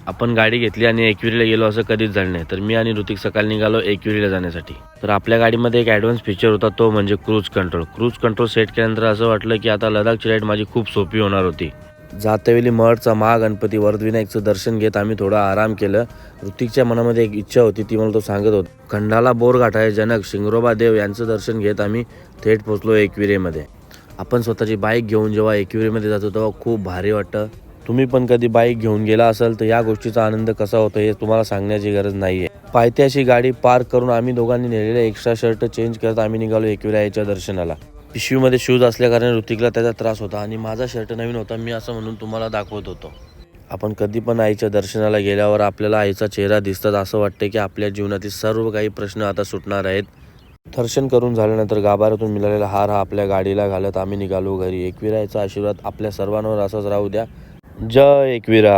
आपण गाडी घेतली आणि एकविरीला गेलो असं कधीच झालं नाही. तर मी आणि ऋतिक सकाळी निघालो एकविरीला जाण्यासाठी. तर आपल्या गाडीमध्ये एक ॲडव्हान्स फीचर होता, तो म्हणजे cruise control. Cruise control set केल्यानंतर असं वाटलं की आता लडाखची राईड माझी खूप सोपी होणार होती. जातेवेळी मठचा महागणपती वरदविनायकचं दर्शन घेत आम्ही थोडा आराम केलं. ऋतिकच्या मनामध्ये एक इच्छा होती, ती मला तो सांगत होता. खंडाला बोरघाटाचे जनक शिंगरोबा देव यांचं दर्शन घेत आम्ही थेट पोहोचलो एकविरेमध्ये. आपण स्वतःची बाईक घेऊन जेव्हा एकविरेमध्ये जातो तेव्हा खूप भारी वाटतं. तुम्ही पण कधी बाईक घेऊन गेला असाल तर या गोष्टीचा आनंद कसा होतो हे तुम्हाला सांगण्याची गरज नाही आहे. पायथ्याशी गाडी पार्क करून आम्ही दोघांनी नेलेले एक्स्ट्रा शर्ट चेंज करत आम्ही निघालो एकविरायाच्या दर्शनाला. पिशवीमध्ये शूज असल्याकारणे ऋतिकला त्याचा त्रास होता आणि माझा शर्ट नवीन होता, मी असं म्हणून तुम्हाला दाखवत होतो. आपण कधी पण आईच्या दर्शनाला गेल्यावर आपल्याला आईचा चेहरा दिसतात. असं वाटतं की आपल्या जीवनातील सर्व काही प्रश्न आता सुटणार आहेत. दर्शन करून झाल्यानंतर गाभाऱ्यातून मिळालेला हार हा आपल्या गाडीला घालत आम्ही निघालो घरी. एकविरायाचा आशीर्वाद आपल्या सर्वांवर असाच राहू द्या. जय एकविरा.